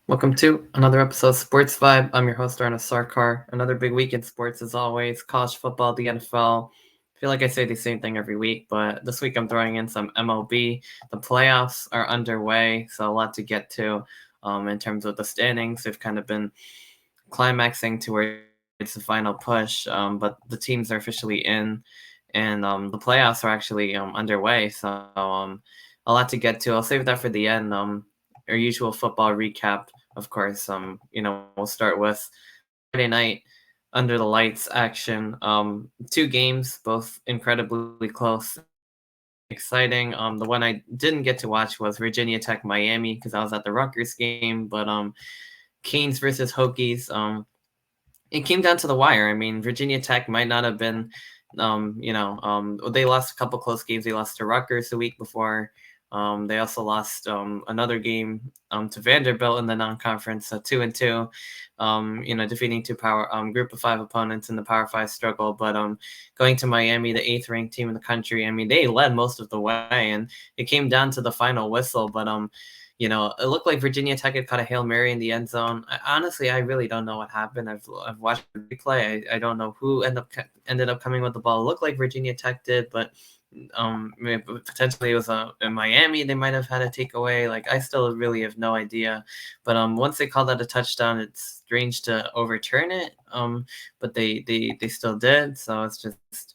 Welcome to another episode of Sports Vibe. I'm your host, Arnav Sarkar. Another big week in sports as always. College football, the NFL. I feel like I say the same thing every week, but this week I'm throwing in some MLB. The playoffs are underway, so a lot to get to in terms of the standings. They've kind of been climaxing towards the final push, but the teams are officially in, and the playoffs are actually underway. So a lot to get to. I'll save that for the end. Our usual football recap, of course. We'll start with Friday night under the lights action. Two games, both incredibly close, exciting. The one I didn't get to watch was Virginia Tech Miami because I was at the Rutgers game, but Canes versus Hokies. It came down to the wire. I mean, Virginia Tech might not have been, they lost a couple close games. They lost to Rutgers the week before. They also lost another game to Vanderbilt in the non-conference, 2-2. Defeating two power group of five opponents in the Power Five struggle. But going to Miami, the eighth-ranked team in the country. I mean, they led most of the way, and it came down to the final whistle. But it looked like Virginia Tech had caught a Hail Mary in the end zone. Honestly, I really don't know what happened. I've watched the replay. I don't know who ended up coming with the ball. It looked like Virginia Tech did, but potentially it was in Miami. They might have had a takeaway. Like, I still really have no idea. But once they called that a touchdown, it's strange to overturn it. But they still did. So it's just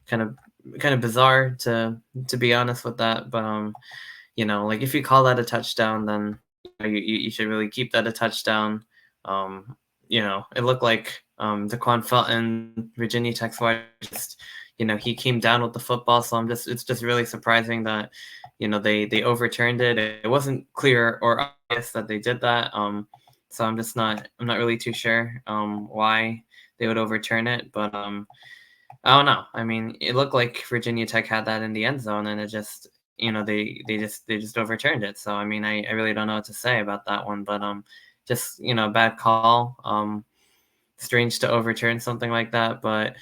kind of bizarre to be honest with that. But like, if you call that a touchdown, then you should really keep that a touchdown. It looked like DeQuan Felton, Virginia Tech's wide, just he came down with the football. So it's just really surprising that they overturned it. It wasn't clear or obvious that they did that. So I'm not really too sure why they would overturn it, but I don't know. I mean, it looked like Virginia Tech had that in the end zone, and it just they just overturned it. So I mean, I really don't know what to say about that one, but just bad call. Strange to overturn something like that, but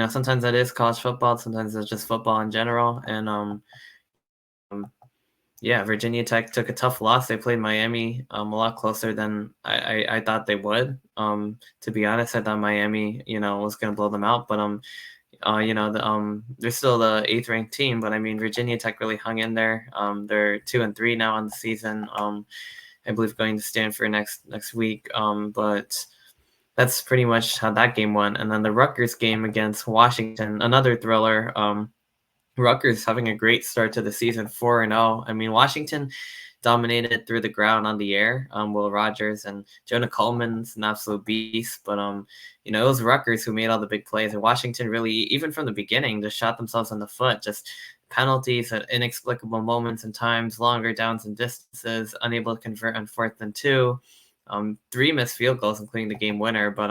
sometimes that is college football. Sometimes it's just football in general, and yeah, Virginia Tech took a tough loss. They played Miami a lot closer than I thought they would. To be honest, I thought Miami was going to blow them out, but they're still the eighth ranked team, but I mean, Virginia Tech really hung in there. They're 2-3 now on the season. I believe going to Stanford next week. But that's pretty much how that game went. And then the Rutgers game against Washington, another thriller. Rutgers having a great start to the season, 4-0. I mean, Washington dominated through the ground on the air. Will Rogers and Jonah Coleman's an absolute beast, but it was Rutgers who made all the big plays, and Washington really, even from the beginning, just shot themselves in the foot. Just penalties at inexplicable moments and times, longer downs and distances, unable to convert on 4th and 2. 3 missed field goals, including the game winner. But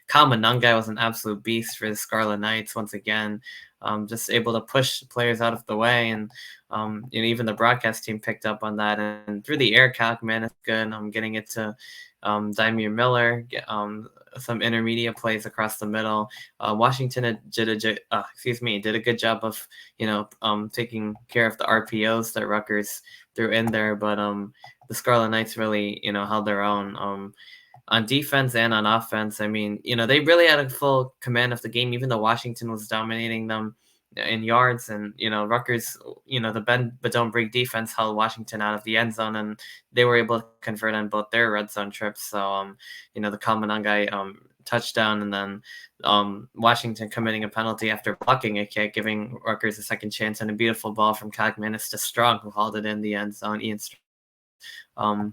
Kyle Monangai was an absolute beast for the Scarlet Knights once again. Just able to push players out of the way, and even the broadcast team picked up on that. And through the air, Cal man is good. Getting it to Dymere Miller, some intermediate plays across the middle. Washington did a good job of taking care of the RPOs that Rutgers threw in there, but the Scarlet Knights really held their own. On defense and on offense, I mean, they really had a full command of the game, even though Washington was dominating them in yards. And, Rutgers, the bend but don't break defense held Washington out of the end zone, and they were able to convert on both their red zone trips. So, the Kalmanangai touchdown, and then Washington committing a penalty after blocking a kick, giving Rutgers a second chance, and a beautiful ball from Kagmanis to Strong, who hauled it in the end zone. Ian Strong,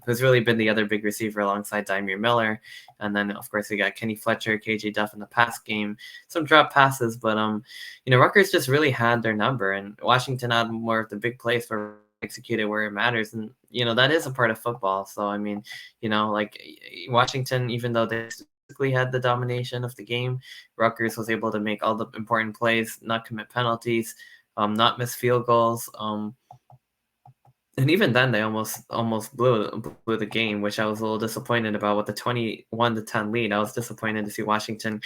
who's really been the other big receiver alongside Dymere Miller. And then, of course, we got Kenny Fletcher, KJ Duff in the pass game, some drop passes, but, Rutgers just really had their number, and Washington had more of the big plays for executed where it matters. And, that is a part of football. So, I mean, like Washington, even though they basically had the domination of the game, Rutgers was able to make all the important plays, not commit penalties, not miss field goals. And even then, they almost blew the game, which I was a little disappointed about. With the 21-10 lead, I was disappointed to see Washington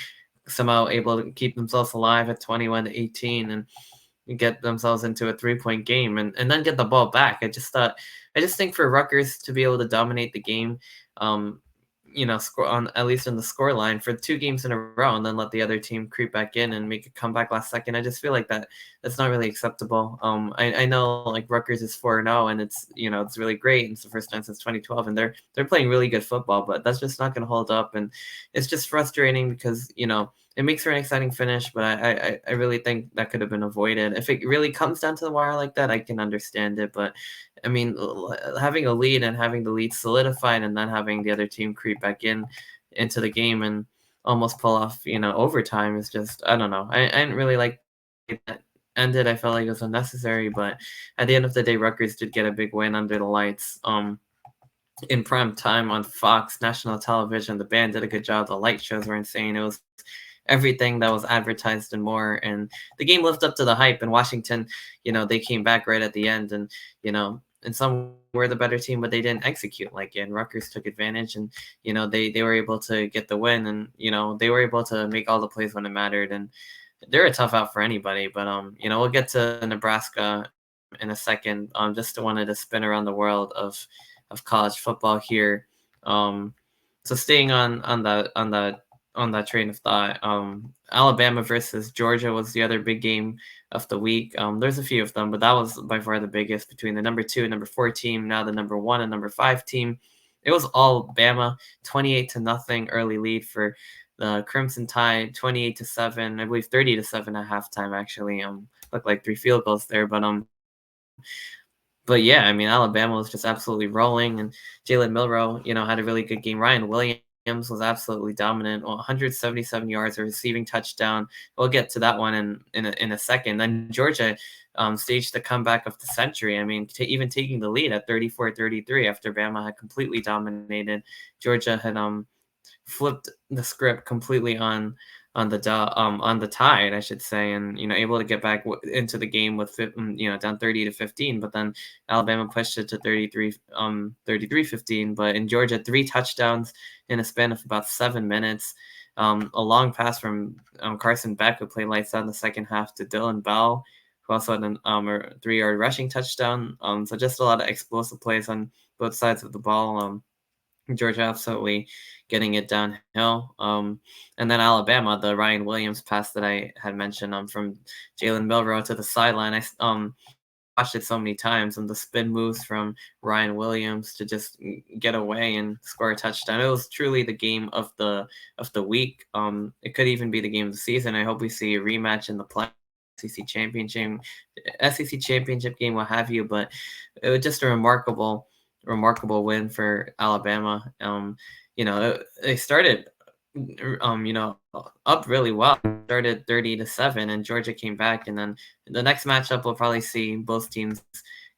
somehow able to keep themselves alive at 21-18. And get themselves into a 3-point game and then get the ball back. I just think for Rutgers to be able to dominate the game, um, score on at least in the score line for 2 games in a row, and then let the other team creep back in and make a comeback last second. I just feel like that's not really acceptable. I know like Rutgers is 4-0, and it's really great. And it's the first time since 2012, and they're playing really good football, but that's just not going to hold up, and it's just frustrating because it makes for an exciting finish, but I really think that could have been avoided. If it really comes down to the wire like that, I can understand it, but I mean, having a lead and having the lead solidified and then having the other team creep back into the game and almost pull off, overtime is just, I don't know. I didn't really like that ended. I felt like it was unnecessary, but at the end of the day, Rutgers did get a big win under the lights. In prime time on Fox national television, the band did a good job. The light shows were insane. It was everything that was advertised and more. And the game lived up to the hype. And Washington, they came back right at the end, and some were the better team, but they didn't execute like it. And Rutgers took advantage, and they were able to get the win, and they were able to make all the plays when it mattered. And they're a tough out for anybody. But we'll get to Nebraska in a second. Just wanted to spin around the world of college football here. So staying on that train of thought, Alabama versus Georgia was the other big game of the week. There's a few of them, but that was by far the biggest between the number 2 and number 4 team, now the number 1 and number 5 team. It was all Bama, 28-0 early lead for the Crimson Tide, 28-7, I believe 30-7 at halftime. Actually, looked like 3 field goals there, but yeah, I mean, Alabama was just absolutely rolling, and Jalen Milroe, had a really good game. Ryan Williams was absolutely dominant. 177 yards, a receiving touchdown. We'll get to that one in a second. Then Georgia staged the comeback of the century. I mean, even taking the lead at 34-33 after Bama had completely dominated. Georgia had flipped the script completely on the Tide, I should say, and able to get back into the game with down 30-15, but then Alabama pushed it to 33-15. But in Georgia, 3 touchdowns in a span of about 7 minutes. A long pass from Carson Beck, who played lights out in the second half, to Dylan Bell, who also had a 3-yard rushing touchdown. So just a lot of explosive plays on both sides of the ball. Georgia absolutely getting it downhill. And then Alabama, the Ryan Williams pass that I had mentioned from Jalen Milroe to the sideline. I watched it so many times, and the spin moves from Ryan Williams to just get away and score a touchdown. It was truly the game of the week. It could even be the game of the season. I hope we see a rematch in the play. SEC championship game, what have you. But it was just a remarkable win for Alabama. They started up really well. Started 30-7, and Georgia came back, and then the next matchup we'll probably see both teams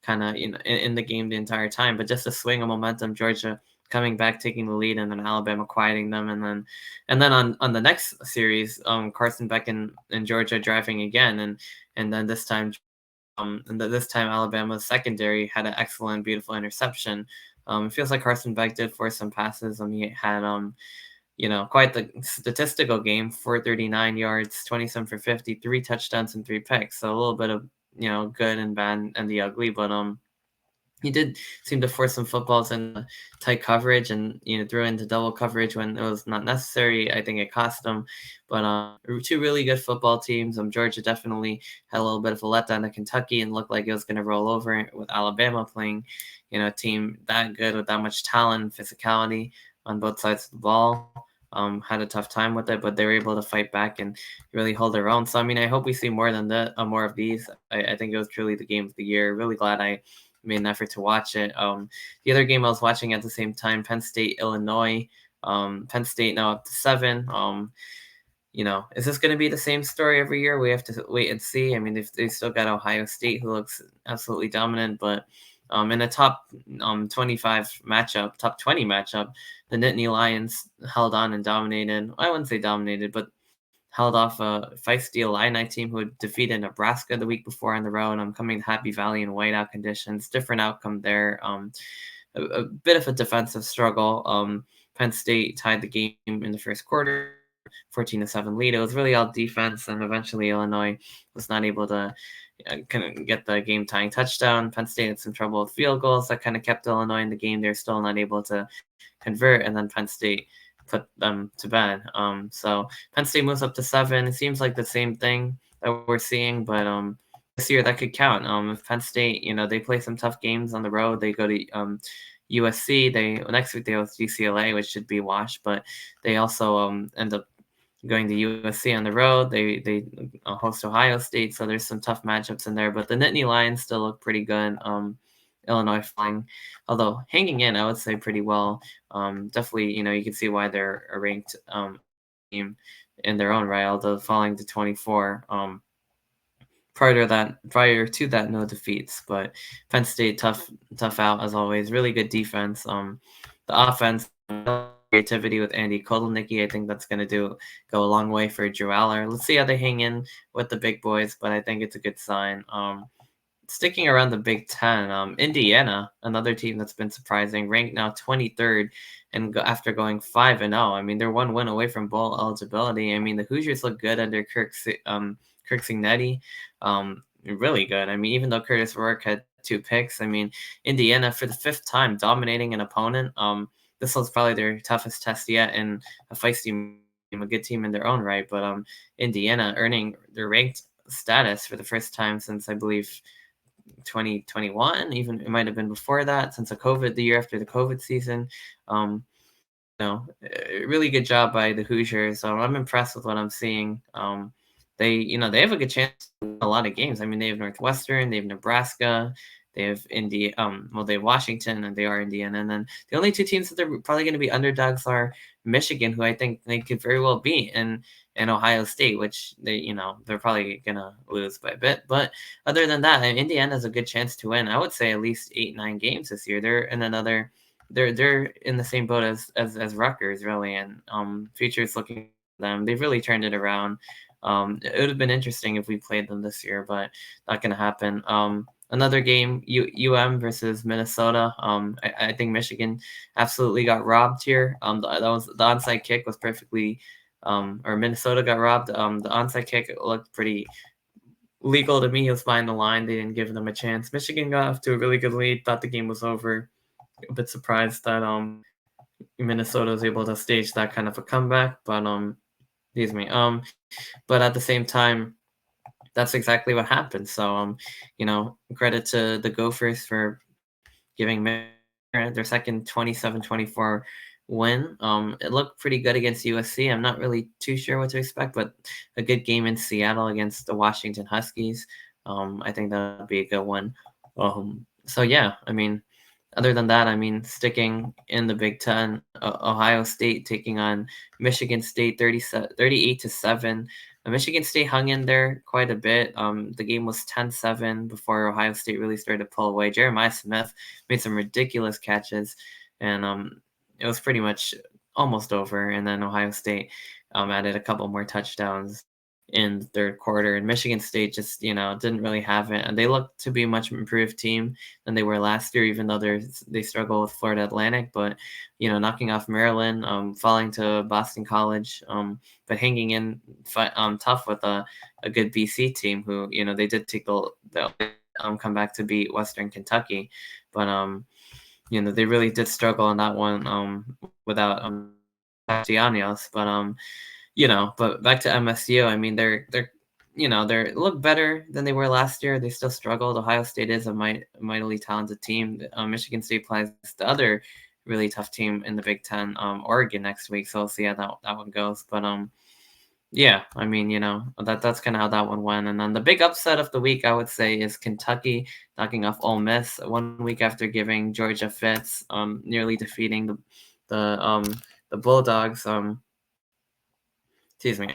kind of in the game the entire time. But just a swing of momentum, Georgia coming back, taking the lead, and then Alabama quieting them, and then on the next series, Carson Beck and Georgia driving again, and then this time. This time Alabama's secondary had an excellent, beautiful interception. It feels like Carson Beck did force some passes. He had quite the statistical game: 439 yards, 27 for 50, 3 touchdowns and 3 picks. So a little bit of good and bad and the ugly, but he did seem to force some footballs in tight coverage and threw into double coverage when it was not necessary. I think it cost him. But 2 really good football teams. Georgia definitely had a little bit of a letdown to Kentucky and looked like it was going to roll over with Alabama playing, a team that good with that much talent and physicality on both sides of the ball. Had a tough time with it, but they were able to fight back and really hold their own. So I mean, I hope we see more than that, more of these. I think it was truly the game of the year. Really glad I made an effort to watch it. The other game I was watching at the same time, Penn State, Illinois. Penn State now up to 7. Is this going to be the same story every year? We have to wait and see. I mean, they still got Ohio State, who looks absolutely dominant, but in a top 25 matchup, top 20 matchup, the Nittany Lions held on and dominated. I wouldn't say dominated, but held off a feisty Illini team who had defeated Nebraska the week before on the road. I'm coming to Happy Valley in whiteout conditions. Different outcome there. A bit of a defensive struggle. Penn State tied the game in the first quarter, 14-7 lead. It was really all defense, and eventually Illinois was not able to, couldn't get the game tying touchdown. Penn State had some trouble with field goals that kind of kept Illinois in the game. They're still not able to convert, and then Penn State put them to bed. So Penn State moves up to 7. It seems like the same thing that we're seeing, but this year that could count. If Penn State, they play some tough games on the road. They go to USC. Next week they host UCLA, which should be a wash, but they also end up going to USC on the road. They host Ohio State, so there's some tough matchups in there. But the Nittany Lions still look pretty good. Illinois flying, although hanging in, I would say pretty well. Definitely, you can see why they're a ranked team in their own right, although falling to 24. Prior to that, no defeats. But Penn State tough out as always. Really good defense. The offense, creativity with Andy Kotelnicki. I think that's going to go a long way for Drew Aller. Let's see how they hang in with the big boys, but I think it's a good sign. Sticking around the Big Ten, Indiana, another team that's been surprising, ranked now 23rd, and after going 5-0. I mean, they're one win away from bowl eligibility. I mean, the Hoosiers look good under Kirk Cignetti, really good. I mean, even though Curtis Rourke had 2 picks, I mean, Indiana for the 5th time dominating an opponent. This was probably their toughest test yet, and a feisty team, a good team in their own right. But Indiana earning their ranked status for the first time since, I believe, 2021, even it might have been before that, since the year after the COVID season. Really good job by the Hoosiers. I'm impressed with what I'm seeing. They have a good chance to win a lot of games. I mean, they have Northwestern, they have Nebraska, they have they have Washington, and they are Indiana. And then the only 2 teams that they're probably going to be underdogs are Michigan, who I think they could very well beat, and Ohio State, which they're probably going to lose by a bit. But other than that, Indiana has a good chance to win. I would say at least 8-9 games this year. They're in the same boat as Rutgers, really, and future's looking at them. They've really turned it around. It would have been interesting if we played them this year, but not going to happen. Another game, versus Minnesota. I think Michigan absolutely got robbed here. The onside kick was perfectly, or Minnesota got robbed. The onside kick looked pretty legal to me. He was behind the line. They didn't give them a chance. Michigan got off to a really good lead. Thought the game was over. A bit surprised that Minnesota was able to stage that kind of a comeback, but excuse me. But at the same time, that's exactly what happened. So, credit to the Gophers for giving their second 27-24 win. It looked pretty good against USC. I'm not really too sure what to expect, but a good game in Seattle against the Washington Huskies. I think that would be a good one. So yeah, I mean, other than that, I mean, sticking in the Big Ten, Ohio State taking on Michigan State 38-7. Michigan State hung in there quite a bit. The game was 10-7 before Ohio State really started to pull away. Jeremiah Smith made some ridiculous catches, and it was pretty much almost over. And then Ohio State added a couple more touchdowns in the third quarter, and Michigan State just didn't really have it, and they look to be a much improved team than they were last year, even though they struggle with Florida Atlantic. But knocking off Maryland, falling to Boston College, but hanging in tough with a good BC team who they did take the come back to beat Western Kentucky, but they really did struggle on that one without Castellanos. But back to MSU, I mean, they look better than they were last year. They still struggled. Ohio State is a mightily talented team. Michigan State plays the other really tough team in the Big Ten, Oregon, next week. So we'll see how that one goes. But yeah, I mean, that's kind of how that one went. And then the big upset of the week, I would say, is Kentucky knocking off Ole Miss 1 week after giving Georgia fits, nearly defeating the Bulldogs. Excuse me.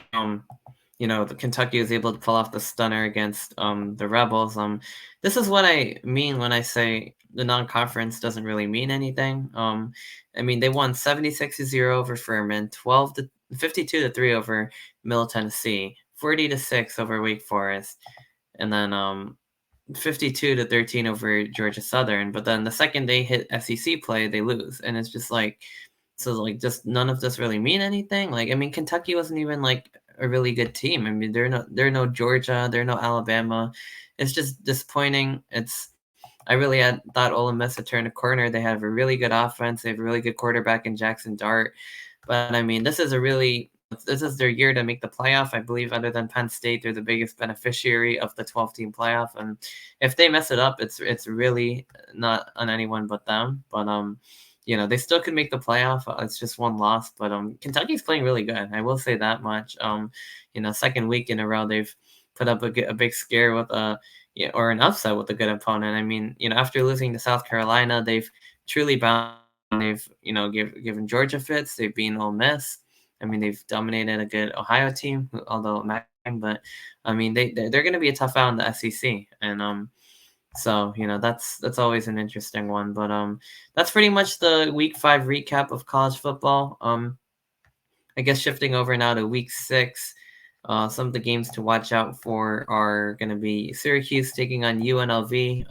The Kentucky was able to pull off the stunner against the Rebels. This is what I mean when I say the non-conference doesn't really mean anything. I mean, they won 76-0 over Furman, 52-3 over Middle Tennessee, 40-6 over Wake Forest, and then 52-13 over Georgia Southern. But then the second they hit SEC play, they lose, and it's just like. So, just none of this really mean anything. I mean, Kentucky wasn't even, a really good team. I mean, they're no Georgia, they're no Alabama. It's just disappointing. I really had thought Ole Miss would turn a corner. They have a really good offense. They have a really good quarterback in Jackson Dart. But I mean, this is their year to make the playoff. I believe, other than Penn State, they're the biggest beneficiary of the 12-team playoff. And if they mess it up, it's really not on anyone but them. But they still could make the playoff. It's just one loss. But Kentucky's playing really good. I will say that much. Second week in a row, they've put up a big scare with or an upset with a good opponent. I mean, after losing to South Carolina, they've truly bounced. They've, given Georgia fits. They've beaten Ole Miss. I mean, they've dominated a good Ohio team, although but I mean, they're going to be a tough out in the SEC, and so that's always an interesting one. But that's pretty much the Week 5 recap of college football. I guess shifting over now to Week 6. Some of the games to watch out for are going to be Syracuse taking on UNLV.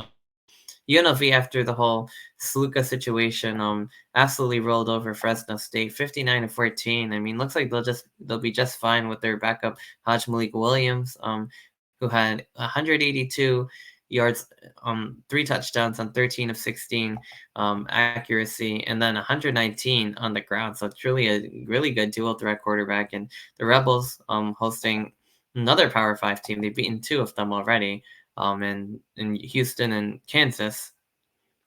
UNLV, after the whole Sluka situation, absolutely rolled over Fresno State, 59-14. I mean, looks like they'll be just fine with their backup Hajj Malik Williams, who had 182 yards, 3 touchdowns on 13 of 16 accuracy, and then 119 on the ground. So truly a really good dual threat quarterback. And the Rebels hosting another Power 5 team. They've beaten 2 of them already. In Houston and Kansas.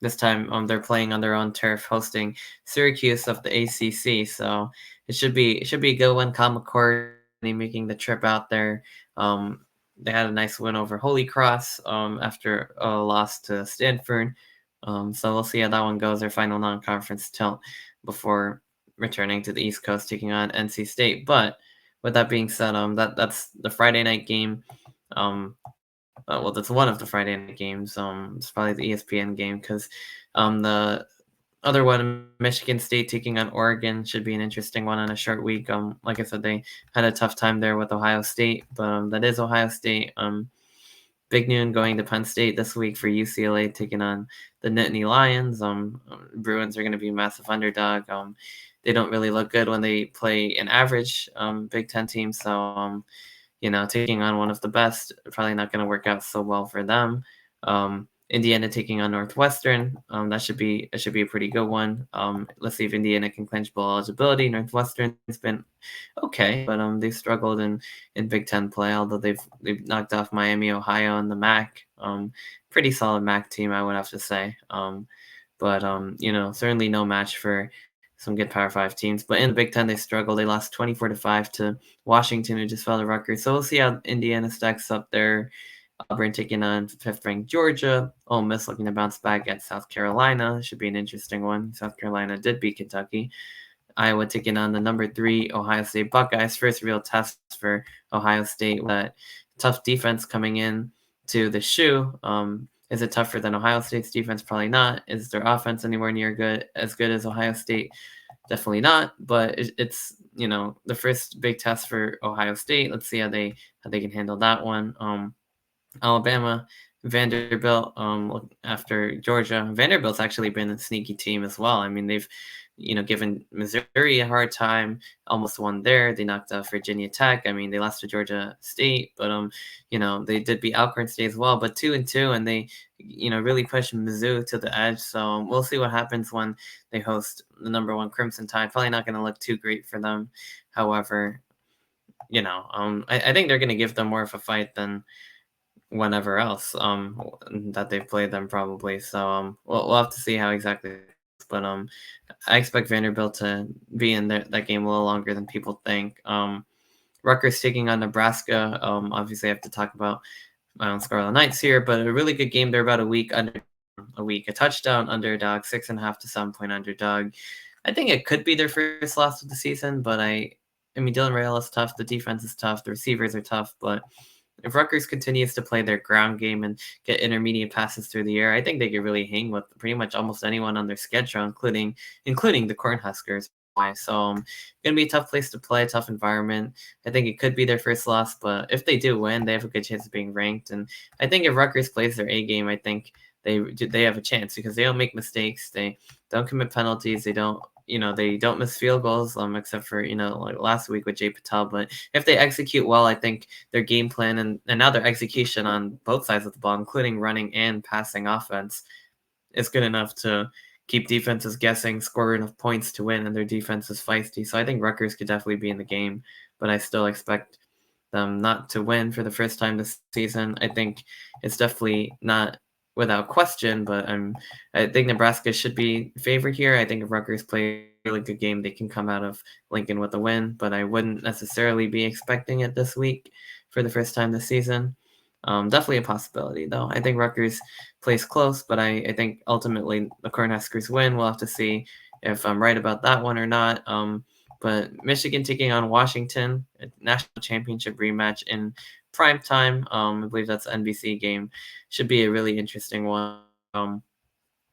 This time, they're playing on their own turf, hosting Syracuse of the ACC. So it should be a good one. Kyle McCord making the trip out there. They had a nice win over Holy Cross after a loss to Stanford. So we'll see how that one goes. Their final non-conference tilt before returning to the East Coast, taking on NC State. But with that being said, that's the Friday night game. That's one of the Friday night games. It's probably the ESPN game because the other one, Michigan State taking on Oregon, should be an interesting one on a short week. Like I said, they had a tough time there with Ohio State, but that is Ohio State. Big noon going to Penn State this week for UCLA taking on the Nittany Lions. Bruins are going to be a massive underdog. They don't really look good when they play an average Big Ten team, so taking on one of the best, probably not going to work out so well for them. Indiana taking on Northwestern. That should be a pretty good one. Let's see if Indiana can clinch bowl eligibility. Northwestern's been okay, but they've struggled in Big Ten play, although they've knocked off Miami, Ohio, and the MAC. Pretty solid MAC team, I would have to say. But certainly no match for some good Power 5 teams. But in the Big Ten, they struggled. They lost 24-5 to Washington, who just fell to Rutgers. So we'll see how Indiana stacks up there. Auburn taking on 5th-ranked Georgia. Ole Miss looking to bounce back at South Carolina. Should be an interesting one. South Carolina did beat Kentucky. Iowa taking on the number 3 Ohio State Buckeyes. First real test for Ohio State. That tough defense coming in to the shoe. Is it tougher than Ohio State's defense? Probably not. Is their offense anywhere near as good as Ohio State? Definitely not. But it's the first big test for Ohio State. Let's see how they can handle that one. Alabama, Vanderbilt. After Georgia, Vanderbilt's actually been a sneaky team as well. I mean, they've given Missouri a hard time, almost won there. They knocked out Virginia Tech. I mean, they lost to Georgia State, but they did beat Alcorn State as well. But 2-2, and they really pushed Mizzou to the edge. So we'll see what happens when they host the number 1 Crimson Tide. Probably not going to look too great for them. However, I think they're going to give them more of a fight than whenever else that they've played them probably. So we'll have to see how exactly. But I expect Vanderbilt to be in that game a little longer than people think. Rutgers taking on Nebraska. Obviously, I have to talk about my own Scarlet Knights here, but a really good game. They're about a touchdown underdog, 6.5 to 7-point underdog. I think it could be their first loss of the season, but I mean, Dylan Rail is tough. The defense is tough. The receivers are tough, but if Rutgers continues to play their ground game and get intermediate passes through the air, I think they could really hang with pretty much almost anyone on their schedule, including the Cornhuskers. So going to be a tough place to play, tough environment. I think it could be their first loss, but if they do win, they have a good chance of being ranked. And I think if Rutgers plays their A game, I think they have a chance because they don't make mistakes. They don't commit penalties. They don't they don't miss field goals, except for, like last week with Jay Patel. But if they execute well, I think their game plan and now their execution on both sides of the ball, including running and passing offense, is good enough to keep defenses guessing, score enough points to win, and their defense is feisty. So I think Rutgers could definitely be in the game, but I still expect them not to win for the first time this season. I think it's definitely not without question, but I think Nebraska should be favored here. I think if Rutgers play a really good game, they can come out of Lincoln with a win, but I wouldn't necessarily be expecting it this week for the first time this season. Definitely a possibility, though. I think Rutgers plays close, but I think ultimately the Cornhuskers win. We'll have to see if I'm right about that one or not. But Michigan taking on Washington, a national championship rematch in prime time. I believe that's an NBC game. Should be a really interesting one.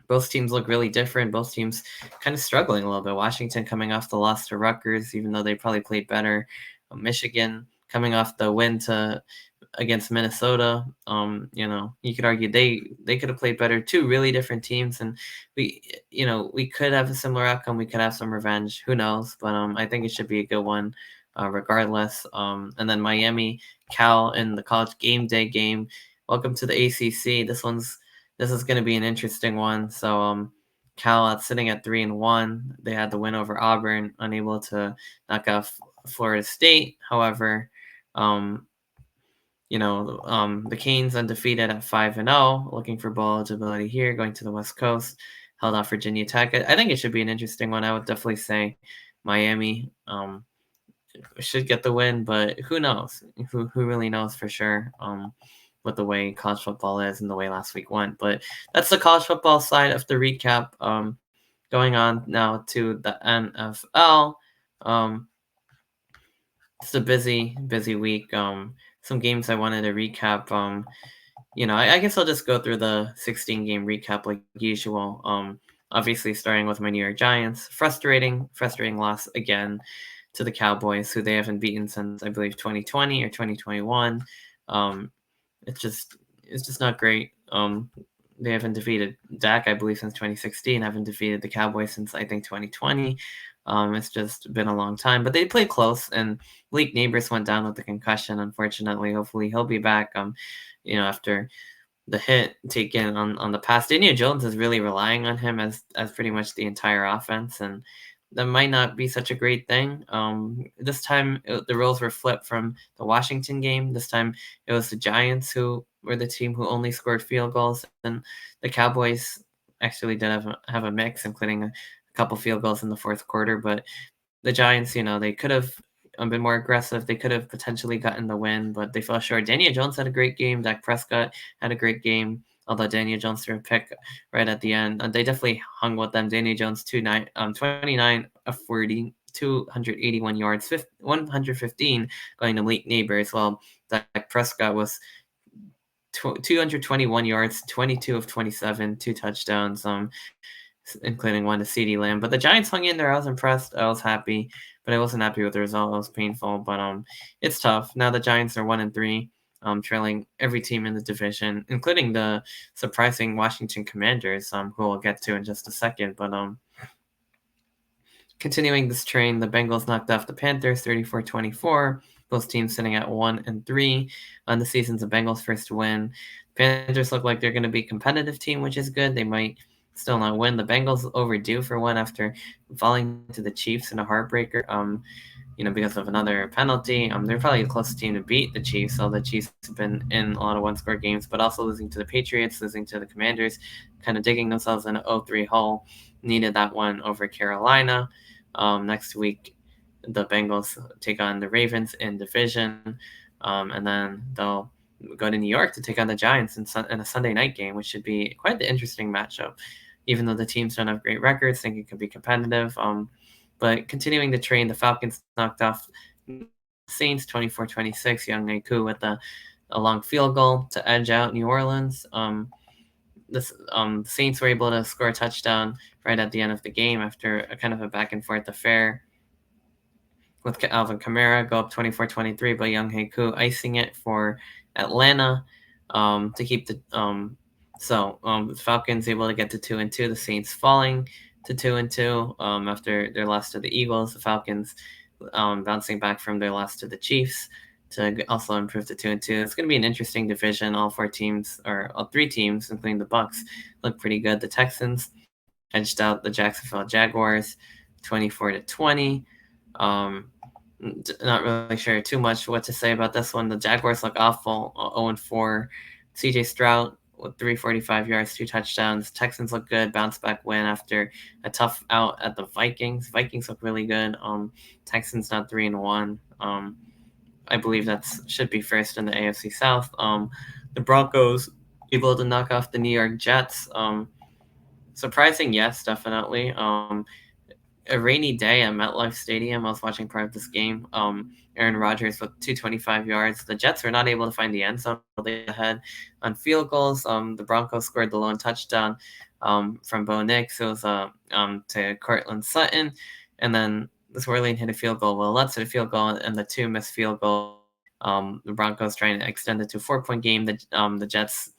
Both teams look really different. Both teams kind of struggling a little bit. Washington coming off the loss to Rutgers, even though they probably played better. Michigan coming off the win against Minnesota. You could argue they could have played better. Two really different teams, and we could have a similar outcome. We could have some revenge. Who knows? But I think it should be a good one, regardless. And then Miami, Cal in the college game day game. Welcome to the ACC. This is going to be an interesting one. So Cal sitting at 3-1. They had the win over Auburn, unable to knock out Florida State. However, the Canes undefeated at 5-0, looking for bowl eligibility here, going to the West Coast, held off Virginia Tech. I think it should be an interesting one. I would definitely say Miami should get the win, but who knows? Who really knows for sure with the way college football is and the way last week went. But that's the college football side of the recap. Going on now to the NFL. It's a busy week. Some games I wanted to recap. I guess I'll just go through the 16-game recap like usual. Obviously starting with my New York Giants. Frustrating loss again to the Cowboys, who they haven't beaten since I believe 2020 or 2021. It's just not great. They haven't defeated Dak, I believe, since 2016. Haven't defeated the Cowboys since I think 2020. It's just been a long time, but they played close, and Malik Neighbors went down with a concussion, unfortunately. Hopefully he'll be back, after the hit taken on the pass. Daniel Jones is really relying on him as pretty much the entire offense, and that might not be such a great thing. This time the roles were flipped from the Washington game. This time it was the Giants who were the team who only scored field goals, and the Cowboys actually did have a mix, including a couple field goals in the fourth quarter. But the Giants, they could have been more aggressive. They could have potentially gotten the win, but they fell short. Daniel Jones had a great game. Dak Prescott had a great game, although Daniel Jones threw a pick right at the end. They definitely hung with them. Daniel Jones 29 of 40, 281 yards, 115 going to Malik Neighbors, while Dak Prescott was 221 yards, 22 of 27, 2 touchdowns, including one to CeeDee Lamb. But the Giants hung in there. I was impressed. I was happy, but I wasn't happy with the result. It was painful, but it's tough. Now the Giants are 1-3, trailing every team in the division, including the surprising Washington Commanders, who we'll get to in just a second. But continuing this train, the Bengals knocked off the Panthers 34-24. Both teams sitting at 1-3 on the season's the Bengals' first win. Panthers look like they're going to be a competitive team, which is good. They might still not win. The Bengals overdue for one after falling to the Chiefs in a heartbreaker, because of another penalty. They're probably the closest team to beat the Chiefs. So the Chiefs have been in a lot of one-score games, but also losing to the Patriots, losing to the Commanders, kind of digging themselves in an 0-3 hole. Needed that one over Carolina. Next week, the Bengals take on the Ravens in division, and then they'll go to New York to take on the Giants in a Sunday night game, which should be quite the interesting matchup. Even though the teams don't have great records, think it could be competitive. But continuing the train, the Falcons knocked off Saints 24-26. Young Naku with a long field goal to edge out New Orleans. The Saints were able to score a touchdown right at the end of the game after a kind of a back and forth affair with Alvin Kamara, go up 24-23, but Young Haku icing it for Atlanta to keep the Falcons able to get to 2-2. The Saints falling to 2-2 after their loss to the Eagles. The Falcons bouncing back from their loss to the Chiefs to also improve to 2-2. It's going to be an interesting division. All three teams, including the Bucks, look pretty good. The Texans edged out the Jacksonville Jaguars 24-20. Not really sure too much what to say about this one. The Jaguars look awful, 0-4. CJ Stroud with 345 yards, 2 touchdowns. Texans look good, bounce back win after a tough out at the Vikings. Vikings look really good. Texans not 3-1. I believe that should be first in the AFC South. The Broncos able to knock off the New York Jets. Surprising, yes, definitely. A rainy day at MetLife Stadium. I was watching part of this game. Aaron Rodgers with 225 yards. The Jets were not able to find the end zone. They ahead on field goals. The Broncos scored the lone touchdown from Bo Nix. It was to Cortland Sutton, and then Swirling hit a field goal. Well, Lutz hit a field goal, and the 2 missed field goals. The Broncos trying to extend it to a 4-point game. The Jets.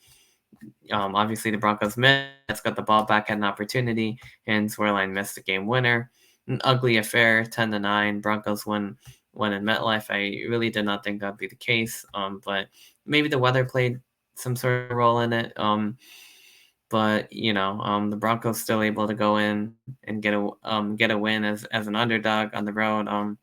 Obviously, the Broncos missed. Jets got the ball back at an opportunity, and Swerline missed the game winner. An ugly affair, 10-9. Broncos win in MetLife. I really did not think that'd be the case, but maybe the weather played some sort of role in it. But the Broncos still able to go in and get a win as an underdog on the road.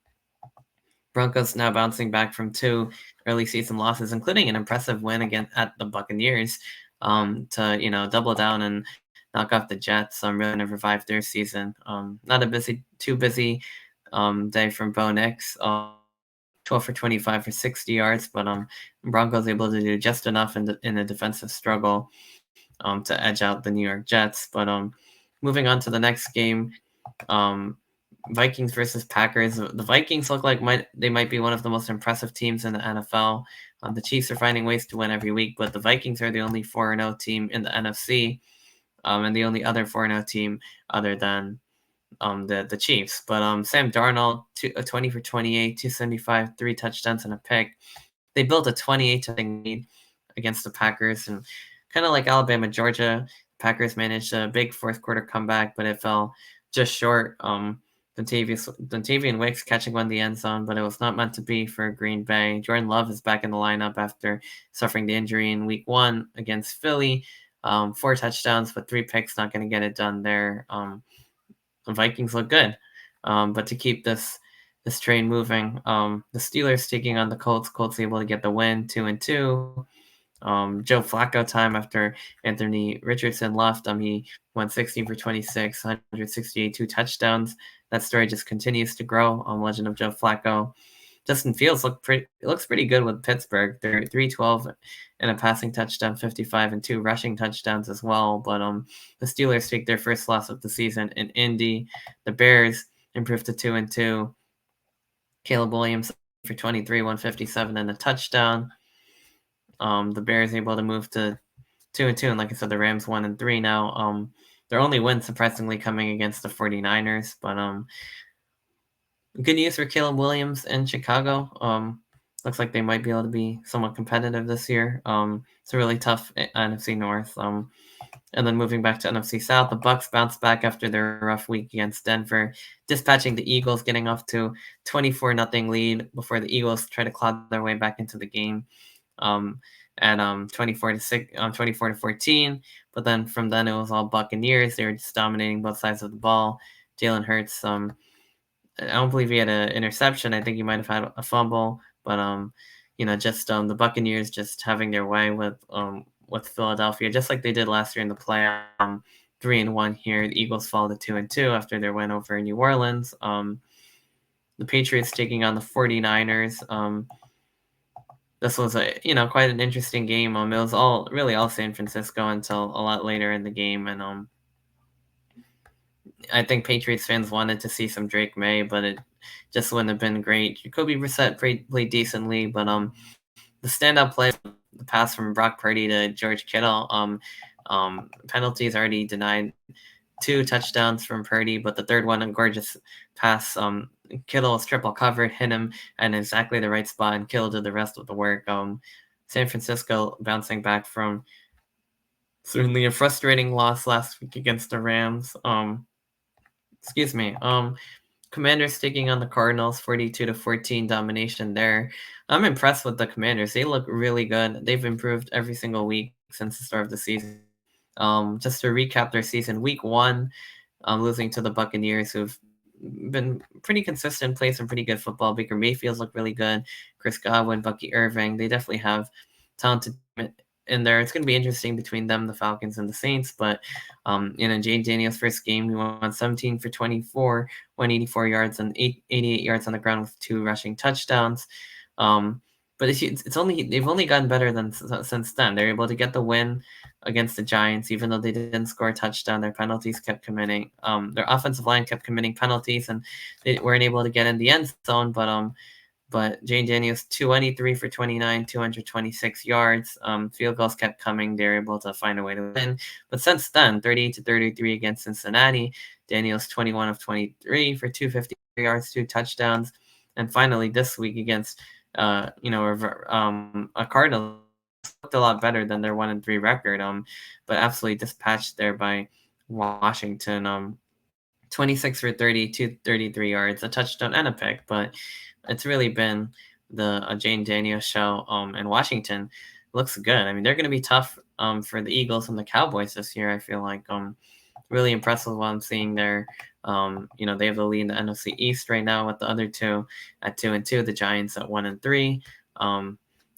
Broncos now bouncing back from 2 early season losses, including an impressive win again at the Buccaneers, to double down and knock off the Jets. Really going to revive their season. Not a too busy day from Bo Nix. 12 for 25 for 60 yards, but Broncos able to do just enough in a defensive struggle to edge out the New York Jets. But moving on to the next game, Vikings versus Packers. The Vikings look like they might be one of the most impressive teams in the NFL. The Chiefs are finding ways to win every week, but the Vikings are the only 4-0 team in the NFC, and the only other 4-0 team other than the Chiefs. But Sam Darnold, 20 for 28, 275, 3 touchdowns and a pick. They built a 28-0 lead against the Packers, and kind of like Alabama, Georgia, Packers managed a big fourth quarter comeback, but it fell just short. Dontavian Wicks catching one in the end zone, but it was not meant to be for Green Bay. Jordan Love is back in the lineup after suffering the injury in week 1 against Philly. 4 touchdowns, but 3 picks, not going to get it done there. The Vikings look good. But to keep this train moving, the Steelers taking on the Colts. Colts able to get the win, 2-2. Joe Flacco time after Anthony Richardson left. He went 16 for 26, 168, 2 touchdowns. That story just continues to grow. Legend of Joe Flacco. Justin Fields looks pretty good with Pittsburgh. They're 312 and a passing touchdown, 55 and 2 rushing touchdowns as well. But the Steelers take their first loss of the season in Indy. The Bears improved to 2-2. Caleb Williams for 23, 157 and a touchdown. The Bears able to move to 2-2, and like I said, the Rams 1-3 now. Their only win, surprisingly, coming against the 49ers. But good news for Caleb Williams in Chicago. Looks like they might be able to be somewhat competitive this year. It's a really tough NFC North. And then moving back to NFC South, the Bucks bounced back after their rough week against Denver, dispatching the Eagles, getting off to 24-0 lead before the Eagles try to claw their way back into the game. At 24-14, but then from then it was all Buccaneers. They were just dominating both sides of the ball. Jalen Hurts, I don't believe he had an interception. I think he might have had a fumble, but just the Buccaneers just having their way with Philadelphia, just like they did last year in the playoff. 3-1 here. The Eagles fall to 2-2 after their win over New Orleans. The Patriots taking on the 49ers. This was quite an interesting game. It was all San Francisco until a lot later in the game, and I think Patriots fans wanted to see some Drake May, but it just wouldn't have been great. Jacoby Brissett played decently, but the standout play, the pass from Brock Purdy to George Kittle, penalties already denied. 2 touchdowns from Purdy, but the third one, a gorgeous pass. Kittle was triple covered, hit him at exactly the right spot, and Kittle did the rest of the work. San Francisco bouncing back from certainly a frustrating loss last week against the Rams. Excuse me. Commanders taking on the Cardinals, 42-14 domination there. I'm impressed with the Commanders. They look really good. They've improved every single week since the start of the season. Just to recap their season, week one, losing to the Buccaneers, who've been pretty consistent, played some pretty good football. Baker Mayfield's look really good. Chris Godwin, Bucky Irving, they definitely have talented in there. It's going to be interesting between them, the Falcons, and the Saints. But Jane Daniels' first game, he won 17 for 24, 184 yards and 88 yards on the ground with 2 rushing touchdowns. But it's only they've only gotten better since then. They're able to get the win against the Giants, even though they didn't score a touchdown. Their penalties kept committing. Their offensive line kept committing penalties, and they weren't able to get in the end zone. But Jane Daniels, 223 for 29, 226 yards. Field goals kept coming. They were able to find a way to win. But since then, 38-33 against Cincinnati. Daniels, 21 of 23 for 250 yards, 2 touchdowns. And finally, this week against a Cardinals, looked a lot better than their 1-3 record. But absolutely dispatched there by Washington. 26 for 30, 233 yards, a touchdown and a pick. But it's really been the Jane Daniels show. And Washington looks good. I mean, they're going to be tough for the Eagles and the Cowboys this year. I feel like really impressed with what I'm seeing there. They have the lead in the NFC East right now with the other two at 2-2, the Giants at 1-3.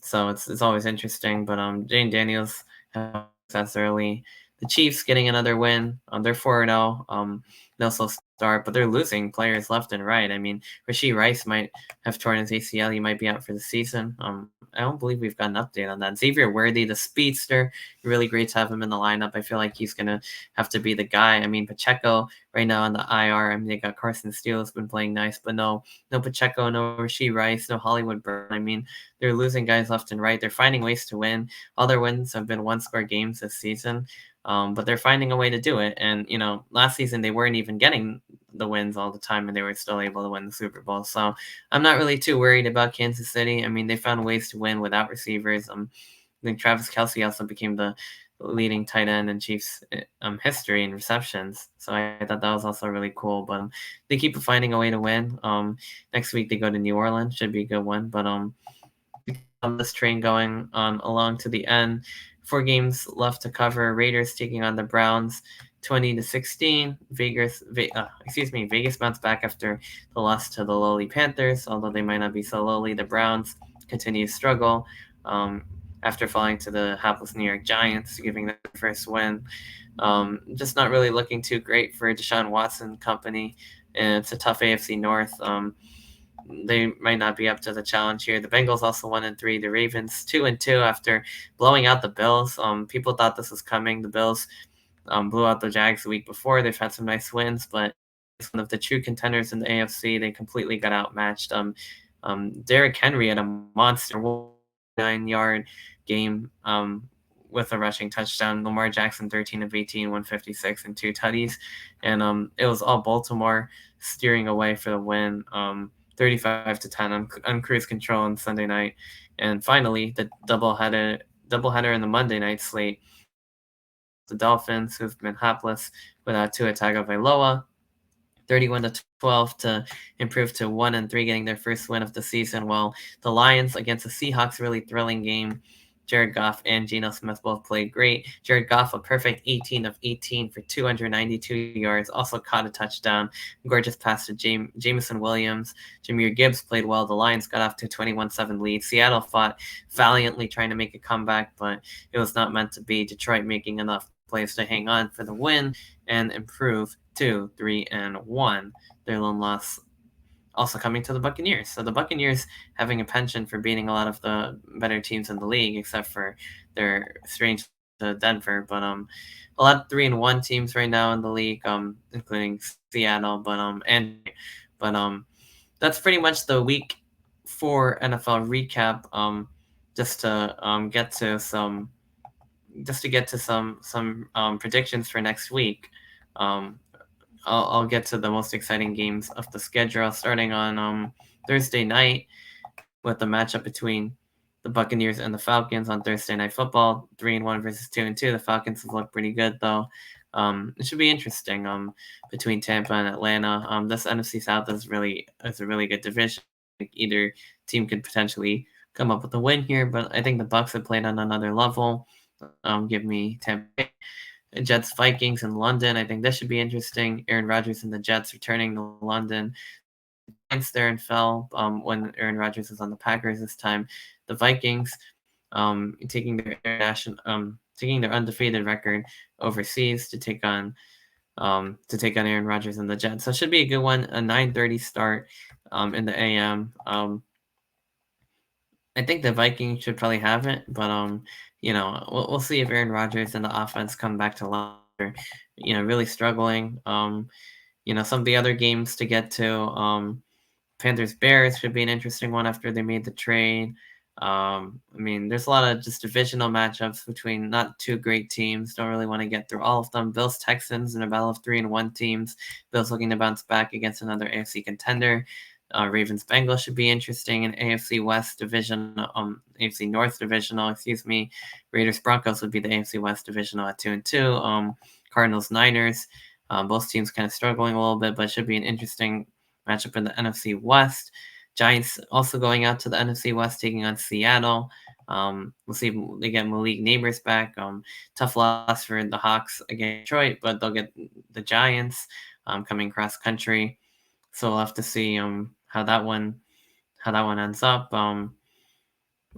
So it's always interesting. But Jane Daniels has success early. The Chiefs getting another win. They're 4-0. They'll still start, but they're losing players left and right. I mean, Rashee Rice might have torn his ACL. He might be out for the season. I don't believe we've got an update on that. Xavier Worthy, the speedster, really great to have him in the lineup. I feel like he's going to have to be the guy. I mean, Pacheco right now on the IR. I mean, they got Carson Steele has been playing nice, but no Pacheco, no Rashee Rice, no Hollywood Brown. I mean, they're losing guys left and right. They're finding ways to win. All their wins have been one-score games this season. But they're finding a way to do it. And, last season they weren't even getting the wins all the time, and they were still able to win the Super Bowl. So I'm not really too worried about Kansas City. I mean, they found ways to win without receivers. I think Travis Kelce also became the leading tight end in Chiefs history in receptions. So I thought that was also really cool. But they keep finding a way to win. Next week they go to New Orleans. Should be a good one. But this train going on along to the end. 4 games left to cover. Raiders taking on the Browns, 20-16. Vegas bounced back after the loss to the lowly Panthers, although they might not be so lowly. The Browns continue to struggle after falling to the hapless New York Giants, giving them the first win. Just not really looking too great for Deshaun Watson company, and it's a tough AFC North. They might not be up to the challenge here. The Bengals also 1-3. The Ravens 2-2 after blowing out the Bills. People thought this was coming. The Bills blew out the Jags the week before. They've had some nice wins, but it's one of the true contenders in the AFC. They completely got outmatched. Derrick Henry had a monster 9-yard game with a rushing touchdown. Lamar Jackson 13 of 18, 156 and 2 tutties. And it was all Baltimore steering away for the win. 35-10 on cruise control on Sunday night. And finally, the doubleheader in the Monday night slate. The Dolphins, who've been hapless without Tua Tagovailoa, 31-12 to improve to 1-3, getting their first win of the season, while the Lions against the Seahawks, really thrilling game. Jared Goff and Geno Smith both played great. Jared Goff, a perfect 18 of 18 for 292 yards, also caught a touchdown. Gorgeous pass to Jameson Williams. Jahmyr Gibbs played well. The Lions got off to a 21-7 lead. Seattle fought valiantly trying to make a comeback, but it was not meant to be. Detroit making enough plays to hang on for the win and improve to 3-1. Their lone loss also coming to the Buccaneers. So the Buccaneers having a penchant for beating a lot of the better teams in the league, except for their strange to Denver. But a lot of 3-1 teams right now in the league, including Seattle. But that's pretty much the week 4 NFL recap. Just to get to some predictions for next week. I'll get to the most exciting games of the schedule, starting on Thursday night with the matchup between the Buccaneers and the Falcons on Thursday Night Football. 3-1 versus 2-2. The Falcons have looked pretty good, though. It should be interesting between Tampa and Atlanta. This NFC South is a really good division. Like either team could potentially come up with a win here, but I think the Bucks have played on another level. Give me Tampa. Jets Vikings in London. I think this should be interesting. Aaron Rodgers and the Jets returning to London. Giants there and fell when Aaron Rodgers was on the Packers this time. The Vikings taking their undefeated record overseas to take on Aaron Rodgers and the Jets. So it should be a good one. A 9:30 start in the AM. I think the Vikings should probably have it, but we'll see if Aaron Rodgers and the offense come back to life. Really struggling. Some of the other games to get to. Panthers Bears should be an interesting one after they made the trade. There's a lot of just divisional matchups between not two great teams. Don't really want to get through all of them. Bills Texans in a battle of 3-1 teams. Bills looking to bounce back against another AFC contender. Ravens Bengals should be interesting in AFC West division, AFC North divisional, excuse me. Raiders Broncos would be the AFC West divisional at 2-2. Cardinals Niners, both teams kind of struggling a little bit, but should be an interesting matchup in the NFC West. Giants also going out to the NFC West, taking on Seattle. We'll see if they get Malik Neighbors back. Tough loss for the Hawks against Detroit, but they'll get the Giants coming cross country. So we'll have to see how that one ends up.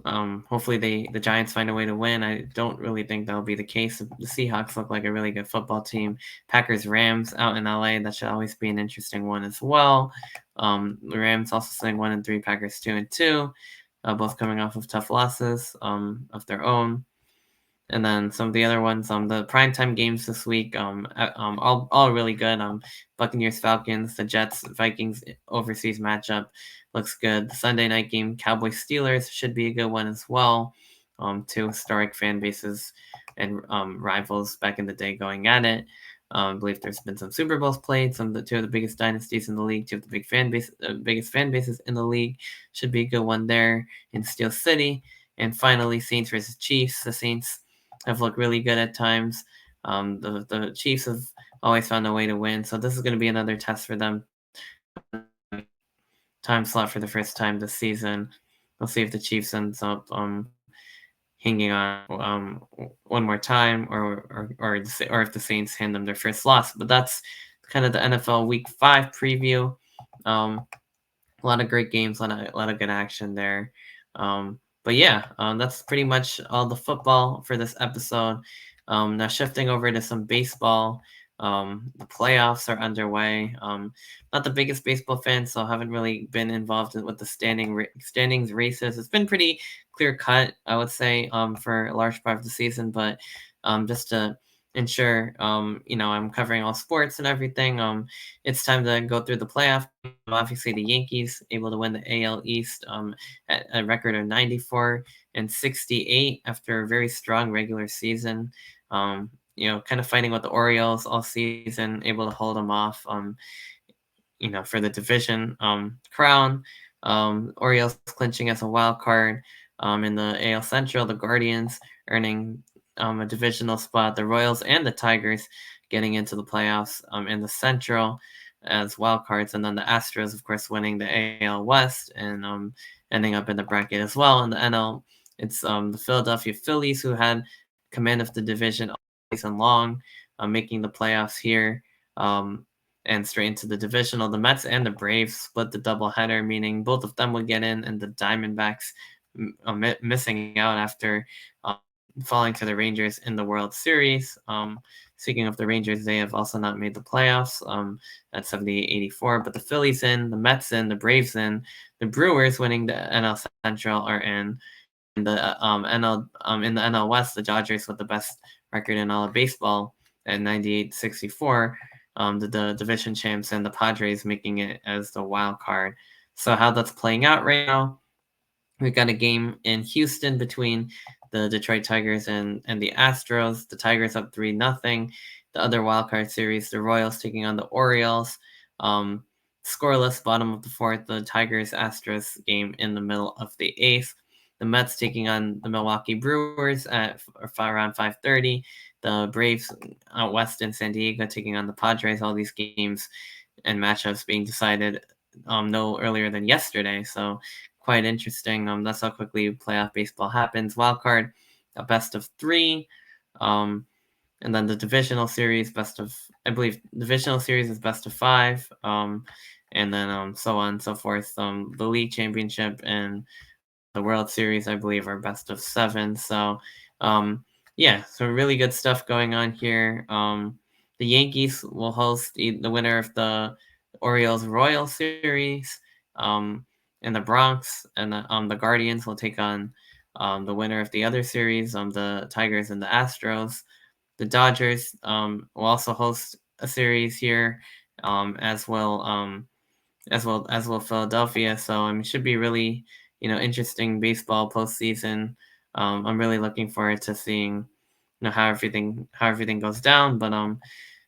Hopefully the Giants find a way to win. I don't really think that'll be the case. The Seahawks look like a really good football team. Packers Rams out in LA, that should always be an interesting one as well. The Rams also sitting 1-3, Packers 2-2, both coming off of tough losses of their own. And then some of the other ones, the primetime games this week, all really good. Buccaneers, Falcons, the Jets, Vikings overseas matchup looks good. The Sunday night game, Cowboys, Steelers should be a good one as well. Two historic fan bases and rivals back in the day going at it. I believe there's been some Super Bowls played. Two of the biggest dynasties in the league, two of the biggest fan bases in the league. Should be a good one there in Steel City. And finally, Saints versus Chiefs. The Saints have looked really good at times. The Chiefs have always found a way to win, so this is going to be another test for them. Time slot for the first time this season. We'll see if the Chiefs ends up hanging on one more time, or if the Saints hand them their first loss. But that's kind of the NFL Week 5 preview. A lot of great games, a lot of good action there. But yeah, that's pretty much all the football for this episode. Now shifting over to some baseball. The playoffs are underway. Not the biggest baseball fan, so I haven't really been involved with the standings races. It's been pretty clear cut, I would say, for a large part of the season. But just to ensure, I'm covering all sports and everything. It's time to go through the playoff. Obviously, the Yankees able to win the AL East at a record of 94-68 after a very strong regular season. Kind of fighting with the Orioles all season, able to hold them off, for the division crown. Orioles clinching as a wild card in the AL Central. The Guardians earning a divisional spot. The Royals and the Tigers getting into the playoffs in the Central as wild cards. And then the Astros, of course, winning the AL West and ending up in the bracket as well. In the NL, it's the Philadelphia Phillies who had command of the division all season long, making the playoffs here and straight into the divisional. The Mets and the Braves split the doubleheader, meaning both of them would get in, and the Diamondbacks missing out after falling to the Rangers in the World Series. Speaking of the Rangers, they have also not made the playoffs at 78-84, but the Phillies in, the Mets in, the Braves in, the Brewers winning the NL Central are in. In the NL West, the Dodgers with the best record in all of baseball at 98-64. The division champs, and the Padres making it as the wild card. So how that's playing out right now, we've got a game in Houston between the Detroit Tigers and the Astros. The Tigers up 3-0. The other wild card series, the Royals taking on the Orioles. Scoreless, bottom of the fourth. The Tigers-Astros game in the middle of the eighth. the Mets taking on the Milwaukee Brewers at around 5:30. The Braves out west in San Diego taking on the Padres. All these games and matchups being decided no earlier than yesterday. So quite interesting. That's how quickly playoff baseball happens. Wild card, a best of three. And then the divisional series, I believe divisional series is best of five. And then so on and so forth. The league championship and the World Series, I believe, are best of seven. So, yeah, so really good stuff going on here. The Yankees will host the winner of the Orioles Royal Series in the Bronx, and the Guardians will take on the winner of the other series, the Tigers and the Astros. The Dodgers will also host a series here, as well. As well Philadelphia. So it should be really interesting baseball postseason. I'm really looking forward to seeing how everything goes down. But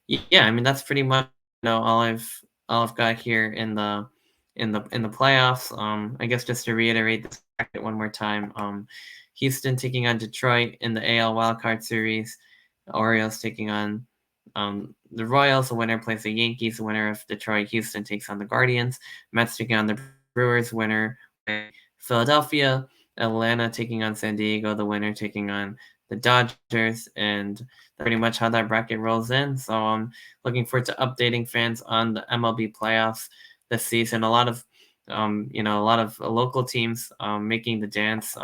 yeah, that's pretty much all I've got here in the playoffs. I guess just to reiterate this bracket one more time. Houston taking on Detroit in the AL wildcard series. Orioles taking on the Royals. The winner plays the Yankees. The winner of Detroit Houston takes on the Guardians. Mets taking on the Brewers. Winner Philadelphia. Atlanta taking on San Diego. The winner taking on the Dodgers. And that's pretty much how that bracket rolls in. So I'm looking forward to updating fans on the MLB playoffs this season. A lot of local teams making the dance.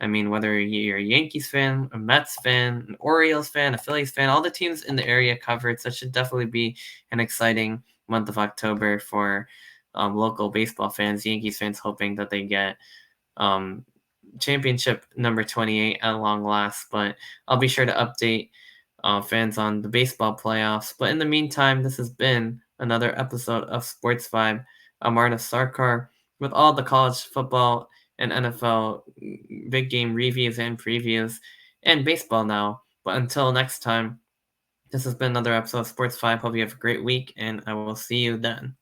Whether you're a Yankees fan, a Mets fan, an Orioles fan, a Phillies fan, all the teams in the area covered. So it should definitely be an exciting month of October for local baseball fans, Yankees fans, hoping that they get championship number 28 at long last. But I'll be sure to update fans on the baseball playoffs. But in the meantime, this has been another episode of Sports Vibe. I'm Arnav Sarkar with all the college football and NFL big game reviews and previews and baseball now. But until next time, this has been another episode of Sports Vibe. Hope you have a great week, and I will see you then.